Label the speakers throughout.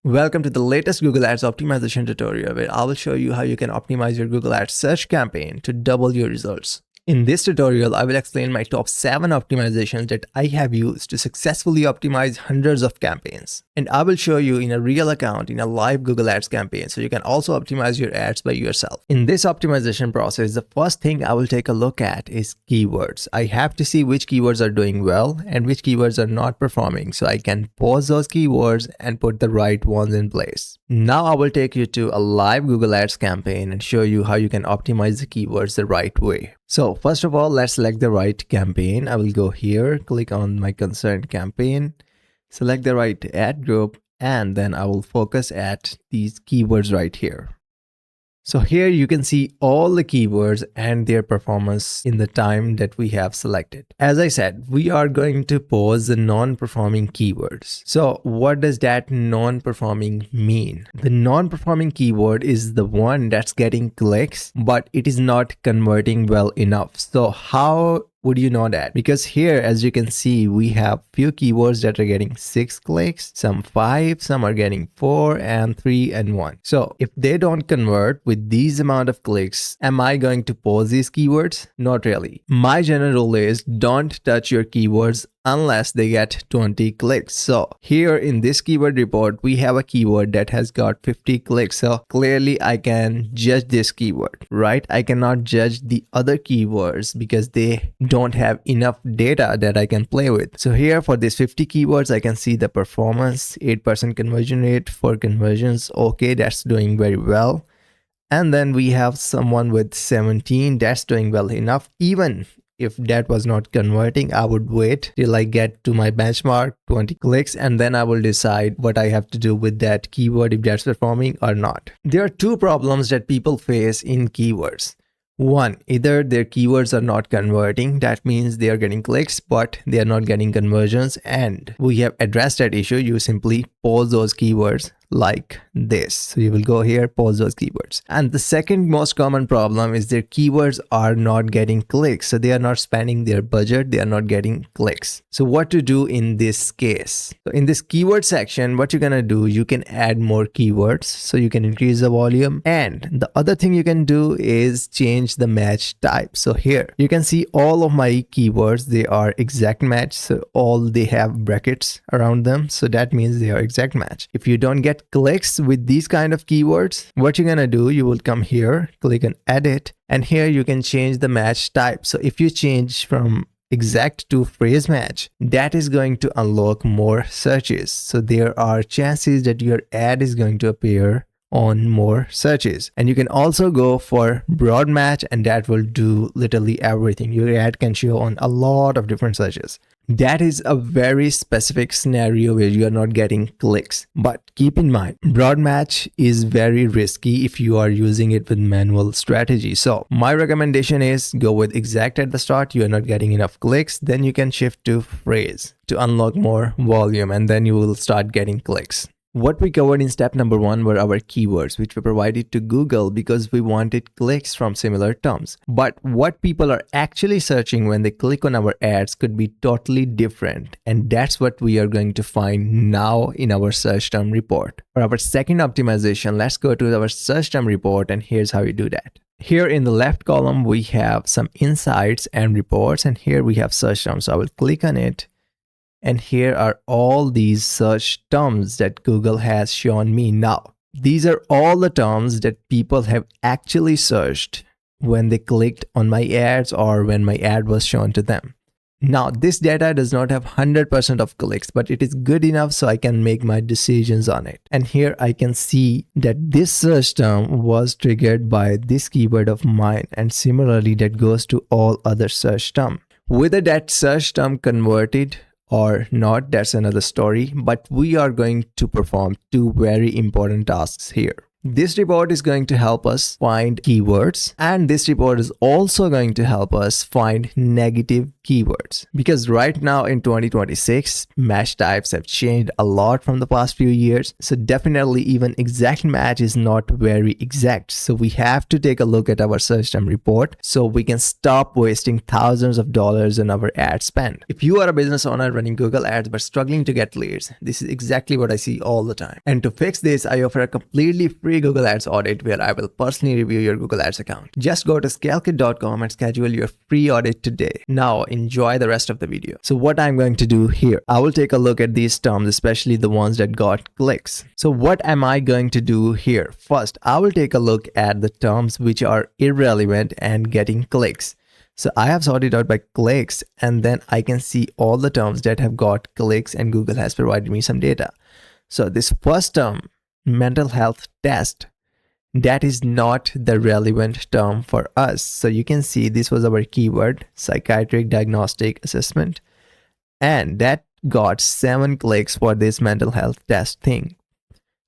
Speaker 1: Welcome to the latest Google Ads optimization tutorial where I will show you how you can optimize your Google Ads search campaign to double your results. In this tutorial, I will explain my top 7 optimizations that I have used to successfully optimize hundreds of campaigns. And I will show you in a real account in a live Google Ads campaign so you can also optimize your ads by yourself. In this optimization process, the first thing I will take a look at is keywords. I have to see which keywords are doing well and which keywords are not performing so I can pause those keywords and put the right ones in place. Now I will take you to a live Google Ads campaign and show you how you can optimize the keywords the right way. So first of all, let's select the right campaign. I will go here, click on my concerned campaign, select the right ad group, and then I will focus at these keywords right here. So here you can see all the keywords and their performance in the time that we have selected. As I said, we are going to pause the non-performing keywords. So what does that non-performing mean? The non-performing keyword is the one that's getting clicks, but it is not converting well enough. So how would you know that? Because here, as you can see, we have few keywords that are getting 6 clicks, some 5, some are getting 4 and 3 and 1. So if they don't convert with these amount of clicks, am I going to pause these keywords? Not really. My general rule is don't touch your keywords unless they get 20 clicks. So here in this keyword report, we have a keyword that has got 50 clicks. So clearly I can judge this keyword, right? I cannot judge the other keywords because they don't have enough data that I can play with. So here for these 50 keywords, I can see the performance, 8% conversion rate for conversions. Okay, that's doing very well. And then we have someone with 17, that's doing well enough. Even if that was not converting, I would wait till I get to my benchmark 20 clicks and then I will decide what I have to do with that keyword, if that's performing or not. There are two problems that people face in keywords. One, either their keywords are not converting, that means they are getting clicks but they are not getting conversions, and we have addressed that issue. You simply pause those keywords like this. So you will go here, pause those keywords. And the second most common problem is their keywords are not getting clicks. So they are not spending their budget, they are not getting clicks. So what to do in this case? So in this keyword section, what you're gonna do, you can add more keywords so you can increase the volume. And the other thing you can do is change the match type. So here you can see all of my keywords, they are exact match. So all they have brackets around them. So that means they are exact match. If you don't get clicks with these kind of keywords, what you're gonna do, you will come here, click on edit, and here you can change the match type. So if you change from exact to phrase match, that is going to unlock more searches. So there are chances that your ad is going to appear on more searches. And you can also go for broad match, and that will do literally everything. Your ad can show on a lot of different searches. That is a very specific scenario where you are not getting clicks. But keep in mind, broad match is very risky if you are using it with manual strategy. So my recommendation is go with exact at the start. You are not getting enough clicks. Then you can shift to phrase to unlock more volume, and then you will start getting clicks. What we covered in step number 1 were our keywords, which we provided to Google because we wanted clicks from similar terms. But what people are actually searching when they click on our ads could be totally different. And that's what we are going to find now in our search term report. For our second optimization, let's go to our search term report, and here's how you do that. Here in the left column, we have some insights and reports, and here we have search terms. So I will click on it. And here are all these search terms that Google has shown me now. These are all the terms that people have actually searched when they clicked on my ads or when my ad was shown to them. Now, this data does not have 100% of clicks, but it is good enough so I can make my decisions on it. And here I can see that this search term was triggered by this keyword of mine, and similarly that goes to all other search terms. Whether that search term converted or not, that's another story, but we are going to perform 2 very important tasks here. This report is going to help us find keywords, and this report is also going to help us find negative keywords. Because right now in 2026, match types have changed a lot from the past few years. So definitely even exact match is not very exact. So we have to take a look at our search term report so we can stop wasting thousands of dollars on our ad spend. If you are a business owner running Google ads but struggling to get leads, this is exactly what I see all the time. And to fix this, I offer a completely free Google Ads audit where I will personally review your Google Ads account. Just go to scalekit.com and schedule your free audit today. Now enjoy the rest of the video. So what I'm going to do here, I will take a look at these terms, especially the ones that got clicks. So what am I going to do here? First, I will take a look at the terms which are irrelevant and getting clicks. So I have sorted out by clicks, and then I can see all the terms that have got clicks, and Google has provided me some data. So this first term, mental health test, that is not the relevant term for us. So you can see this was our keyword, psychiatric diagnostic assessment, and that got 7 clicks for this mental health test thing.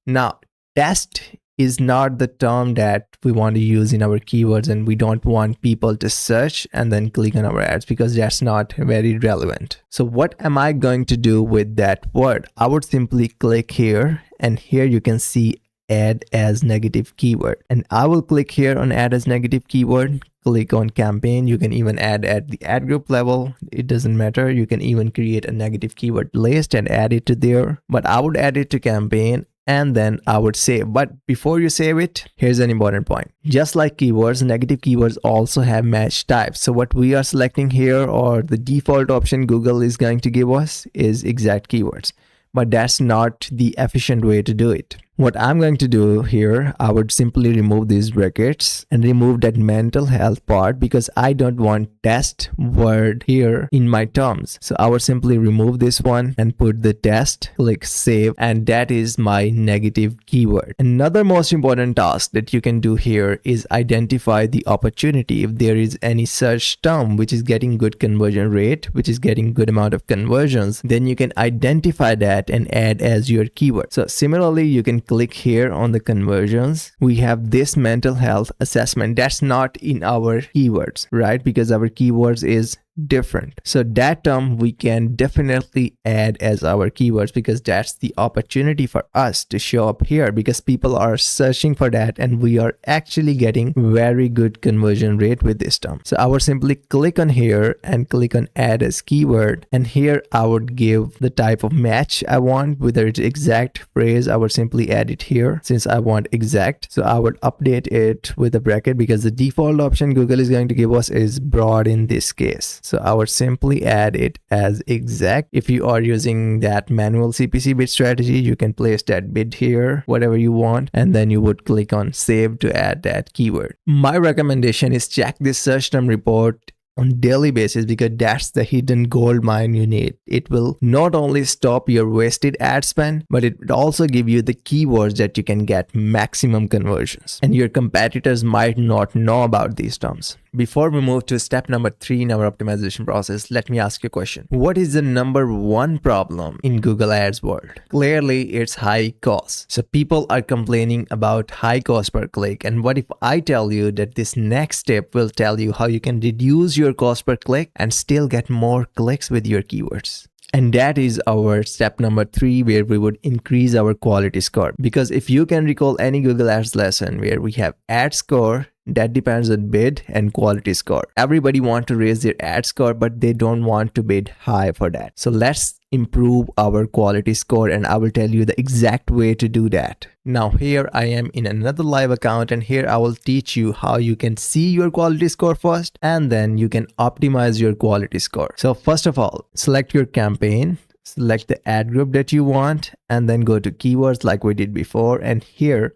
Speaker 1: Now, test is not the term that we want to use in our keywords, and we don't want people to search and then click on our ads because that's not very relevant. So what am I going to do with that word? I would simply click here, and here you can see add as negative keyword, and I will click here on add as negative keyword, click on campaign. You can even add at the ad group level, it doesn't matter. You can even create a negative keyword list and add it to there, but I would add it to campaign, and then I would save. But before you save it, here's an important point. Just like keywords, negative keywords also have match types. So what we are selecting here, or the default option Google is going to give us, is exact keywords. But that's not the efficient way to do it. What I'm going to do here, I would simply remove these brackets and remove that mental health part because I don't want test word here in my terms. So I would simply remove this one and put the test, click save, and that is my negative keyword. Another most important task that you can do here is identify the opportunity. If there is any search term which is getting good conversion rate, which is getting good amount of conversions, then you can identify that and add as your keyword. So similarly, you can click here on the conversions. We have this mental health assessment. That's not in our keywords, right? Because our keywords is different. So that term we can definitely add as our keywords because that's the opportunity for us to show up here because people are searching for that and we are actually getting very good conversion rate with this term. So I would simply click on here and click on add as keyword, and here I would give the type of match I want, whether it's exact phrase. I would simply add it here since I want exact. So I would update it with a bracket because the default option Google is going to give us is broad in this case. So I would simply add it as exact. If you are using that manual CPC bid strategy, you can place that bid here, whatever you want, and then you would click on save to add that keyword. My recommendation is check this search term report on daily basis because that's the hidden gold mine you need. It will not only stop your wasted ad spend, but it will also give you the keywords that you can get maximum conversions. And your competitors might not know about these terms. Before we move to step number 3 in our optimization process, let me ask you a question. What is the number 1 problem in Google Ads world? Clearly, it's high cost. So people are complaining about high cost per click. And what if I tell you that this next step will tell you how you can reduce your cost per click and still get more clicks with your keywords? And that is our step number 3, where we would increase our quality score. Because if you can recall any Google Ads lesson where we have ad score, that depends on bid and quality score. Everybody wants to raise their ad score, but they don't want to bid high for that. So let's improve our quality score, and I will tell you the exact way to do that. Now here I am in another live account, and here I will teach you how you can see your quality score first, and then you can optimize your quality score. So first of all, select your campaign, select the ad group that you want, and then go to keywords like we did before, and here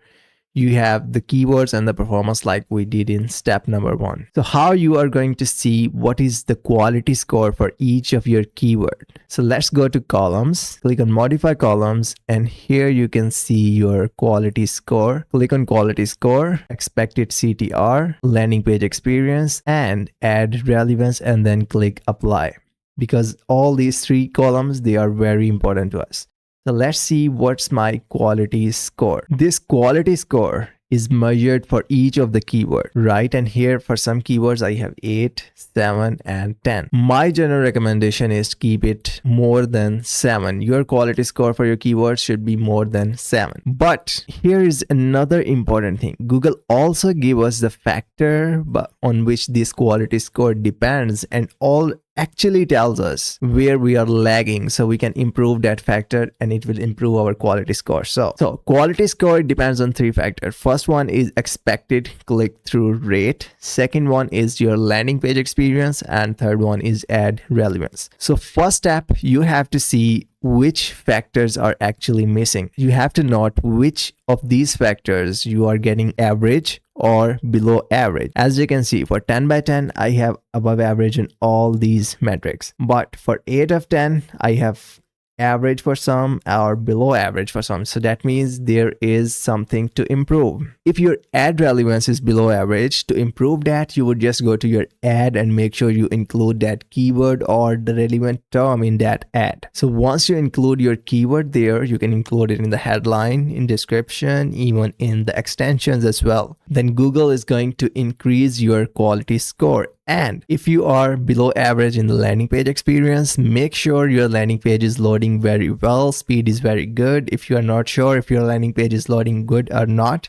Speaker 1: you have the keywords and the performance like we did in step number 1. So how you are going to see what is the quality score for each of your keyword. So let's go to columns, click on modify columns, and here you can see your quality score. Click on quality score, expected CTR, landing page experience, and add relevance, and then click apply. Because all these 3 columns, they are very important to us. So let's see what's my quality score. This quality score is measured for each of the keyword, right? And here for some keywords I have 8, 7 and 10. My general recommendation is to keep it more than 7. Your quality score for your keywords should be more than 7. But here is another important thing. Google also give us the factor on which this quality score depends, and all actually tells us where we are lagging, so we can improve that factor and it will improve our quality score. So quality score depends on 3 factors. First one is expected click-through rate, second one is your landing page experience, and third one is ad relevance. So first step, you have to see which factors are actually missing. You have to note which of these factors you are getting average or below average. As you can see, for 10 by 10, I have above average in all these metrics. But for 8 of 10, I have average for some or below average for some. So that means there is something to improve. If your ad relevance is below average, to improve that, you would just go to your ad and make sure you include that keyword or the relevant term in that ad. So once you include your keyword there, you can include it in the headline, in description, even in the extensions as well. Then Google is going to increase your quality score. And if you are below average in the landing page experience, make sure your landing page is loading very well. Speed is very good. If you are not sure if your landing page is loading good or not,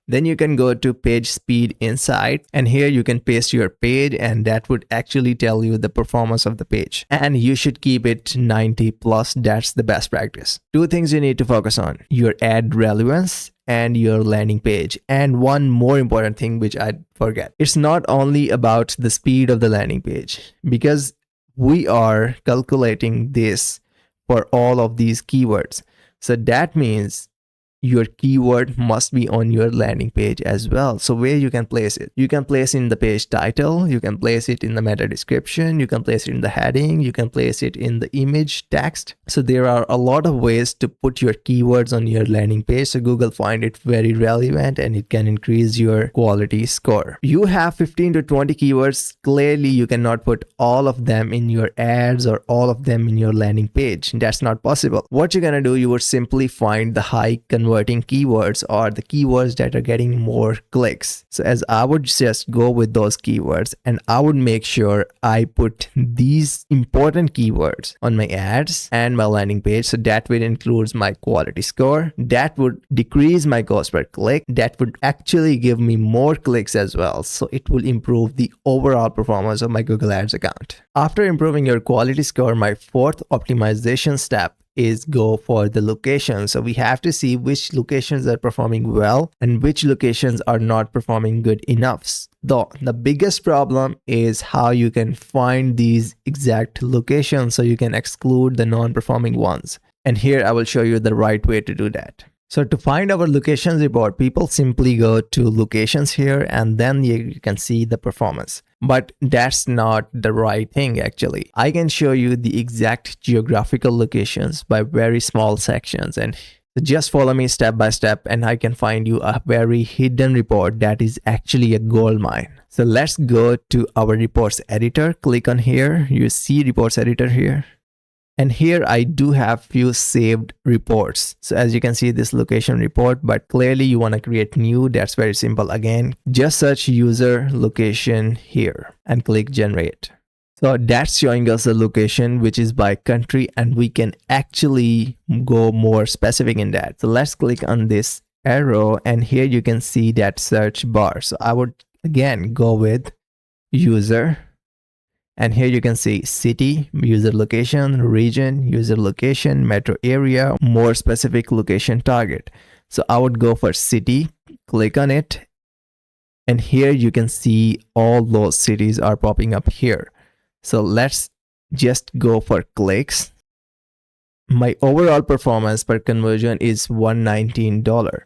Speaker 1: then you can go to page speed insight, and here you can paste your page, and that would actually tell you the performance of the page. And you should keep it 90 plus. That's the best practice. 2 things you need to focus on: your ad relevance and your landing page. And one more important thing which I forget. It's not only about the speed of the landing page, because we are calculating this for all of these keywords. So that means your keyword must be on your landing page as well. So where you can place it? You can place in the page title, you can place it in the meta description, you can place it in the heading, you can place it in the image text. So there are a lot of ways to put your keywords on your landing page, so Google find it very relevant and it can increase your quality score. You have 15 to 20 keywords. Clearly you cannot put all of them in your ads or all of them in your landing page. That's not possible. What you're gonna do, you would simply find the high converting keywords or the keywords that are getting more clicks. So as I would just go with those keywords, and I would make sure I put these important keywords on my ads and my landing page. So that will include my quality score. That would decrease my cost per click. That would actually give me more clicks as well. So it will improve the overall performance of my Google Ads account. After improving your quality score, my 4th optimization step is go for the location. So we have to see which locations are performing well and which locations are not performing good enough. Though the biggest problem is how you can find these exact locations so you can exclude the non-performing ones. And here I will show you the right way to do that. So to find our locations report, people simply go to locations here and then you can see the performance. But that's not the right thing actually. I can show you the exact geographical locations by very small sections, and just follow me step by step and I can find you a very hidden report that is actually a gold mine. So let's go to our reports editor. Click on here. You see reports editor here. And here I do have few saved reports. So as you can see this location report, but clearly you want to create new. That's very simple. Again, just search user location here and click generate. So that's showing us the location which is by country, and we can actually go more specific in that. So let's click on this arrow and here you can see that search bar. So I would again go with user. And here you can see city, user location, region, user location, metro area, more specific location target. So I would go for city, click on it. And here you can see all those cities are popping up here. So let's just go for clicks. My overall performance per conversion is $119.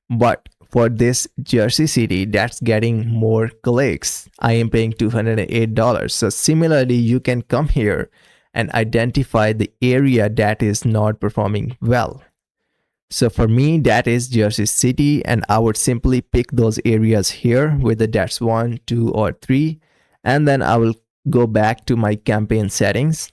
Speaker 1: But for this Jersey City, that's getting more clicks, I am paying $208. So similarly, you can come here and identify the area that is not performing well. So for me, that is Jersey City, and I would simply pick those areas here, whether that's 1, 2, or 3. And then I will go back to my campaign settings,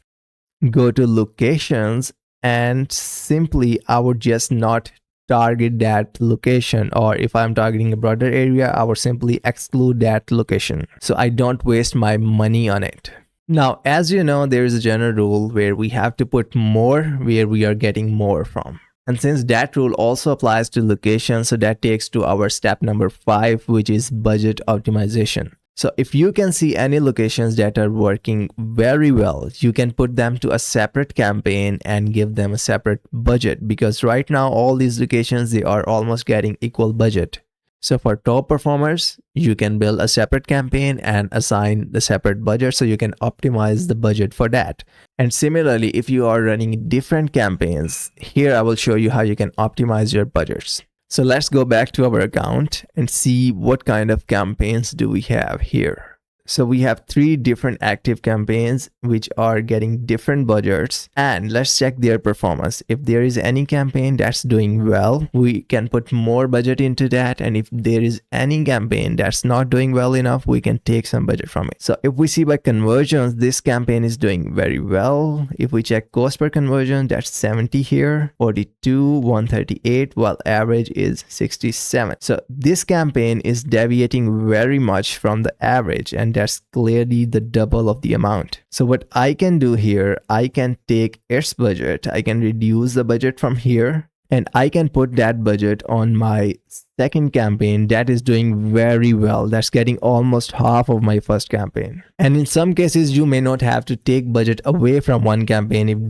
Speaker 1: go to locations, and simply I would just not target that location, or if I'm targeting a broader area, I would simply exclude that location so I don't waste my money on it. Now, as you know, there is a general rule where we have to put more where we are getting more from. And since that rule also applies to location, so that takes to our step number 5, which is budget optimization. So if you can see any locations that are working very well, you can put them to a separate campaign and give them a separate budget, because right now all these locations, they are almost getting equal budget. So for top performers, you can build a separate campaign and assign the separate budget so you can optimize the budget for that. And similarly, if you are running different campaigns, here I will show you how you can optimize your budgets. So let's go back to our account and see what kind of campaigns do we have here. So we have 3 different active campaigns which are getting different budgets, and let's check their performance. If there is any campaign that's doing well, we can put more budget into that, and if there is any campaign that's not doing well enough, we can take some budget from it. So if we see by conversions, this campaign is doing very well. If we check cost per conversion, that's 70 here, 42, 138, while average is 67. So this campaign is deviating very much from the average, and that's clearly the double of the amount. So what I can do here, I can take its budget, I can reduce the budget from here, and I can put that budget on my second campaign that is doing very well. That's getting almost half of my first campaign. And in some cases, you may not have to take budget away from one campaign. If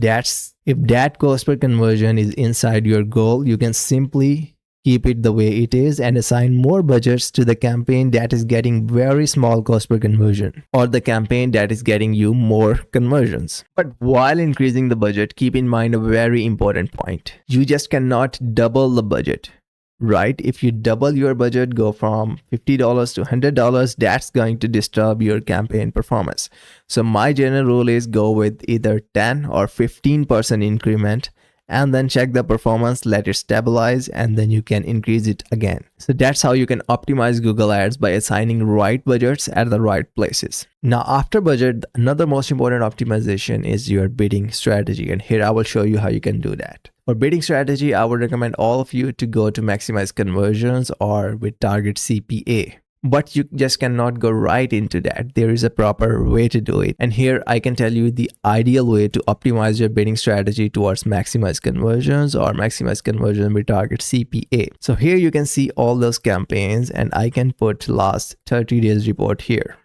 Speaker 1: that cost per conversion is inside your goal, you can simply keep it the way it is and assign more budgets to the campaign that is getting very small cost per conversion, or the campaign that is getting you more conversions. But while increasing the budget, keep in mind a very important point. You just cannot double the budget, right? If you double your budget, go from $50 to $100, that's going to disturb your campaign performance. So my general rule is go with either 10 or 15% increment, and then check the performance, let it stabilize, and then you can increase it again. So that's how you can optimize Google Ads, by assigning right budgets at the right places. Now after budget, another most important optimization is your bidding strategy, and here I will show you how you can do that. For bidding strategy, I would recommend all of you to go to maximize conversions or with target CPA. But you just cannot go right into that. There is a proper way to do it. And here I can tell you the ideal way to optimize your bidding strategy towards maximize conversions or maximize conversion with target CPA. So here you can see all those campaigns, and I can put last 30 days report here.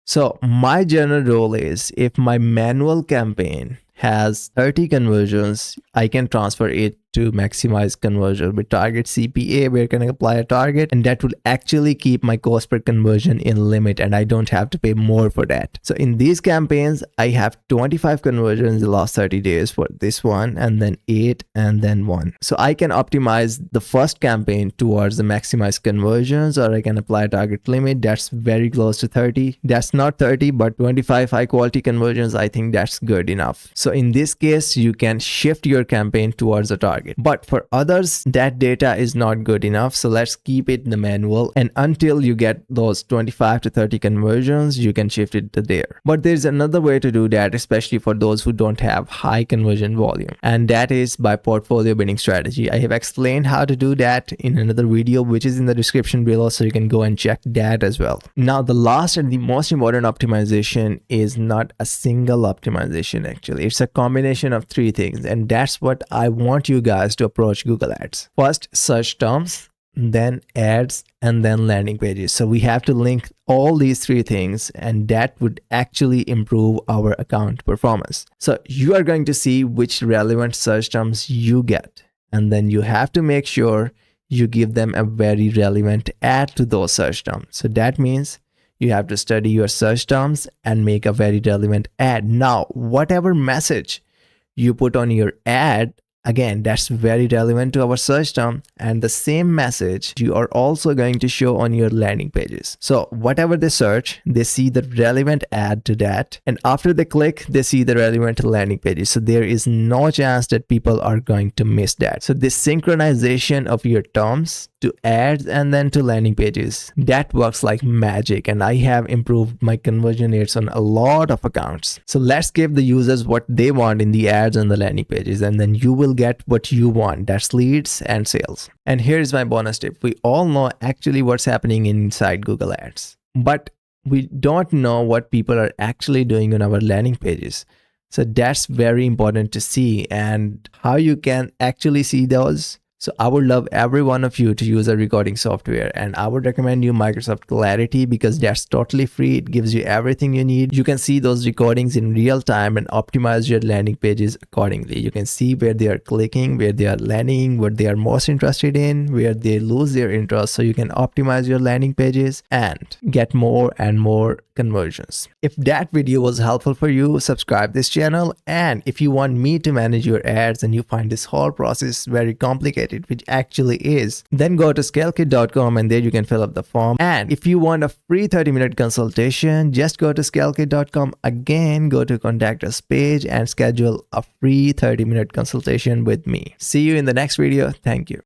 Speaker 1: So my general rule is, if my manual campaign has 30 conversions, I can transfer it to maximize conversion with target CPA, where can I apply a target, and that will actually keep my cost per conversion in limit, and I don't have to pay more for that. So in these campaigns, I have 25 conversions in the last 30 days for this one, and then 8, and then 1. So I can optimize the first campaign towards the maximize conversions, or I can apply a target limit that's very close to 30. That's not 30, but 25 high quality conversions, I think that's good enough. So in this case, you can shift your campaign towards a target. But for others, that data is not good enough. So let's keep it in the manual, and until you get those 25 to 30 conversions, you can shift it to there. But there's another way to do that, especially for those who don't have high conversion volume, and that is by portfolio bidding strategy. I have explained how to do that in another video, which is in the description below, so you can go and check that as well. Now the last and the most important optimization is not a single optimization. Actually, it's a combination of 3 things, and that's what I want you guys to approach Google Ads. First, search terms, then ads, and then landing pages. So we have to link all these 3 things, and that would actually improve our account performance. So you are going to see which relevant search terms you get, and then you have to make sure you give them a very relevant ad to those search terms. So that means you have to study your search terms and make a very relevant ad. Now, whatever message you put on your ad, again, that's very relevant to our search term, and the same message you are also going to show on your landing pages. So whatever they search, they see the relevant ad to that, and after they click, they see the relevant landing pages. So there is no chance that people are going to miss that. So this synchronization of your terms to ads and then to landing pages, that works like magic, and I have improved my conversion rates on a lot of accounts. So let's give the users what they want in the ads and the landing pages, and then you will get what you want. That's leads and sales. And here's my bonus tip. We all know actually what's happening inside Google Ads, but we don't know what people are actually doing on our landing pages. So that's very important to see, and how you can actually see those. So I would love every one of you to use a recording software, and I would recommend you Microsoft Clarity because that's totally free. It gives you everything you need. You can see those recordings in real time and optimize your landing pages accordingly. You can see where they are clicking, where they are landing, what they are most interested in, where they lose their interest. So you can optimize your landing pages and get more and more conversions. If that video was helpful for you, subscribe this channel. And if you want me to manage your ads and you find this whole process very complicated, which actually is, then go to scalekit.com and there you can fill up the form. And if you want a free 30-minute consultation, just go to scalekit.com. Again, go to contact us page and schedule a free 30-minute consultation with me. See you in the next video. Thank you.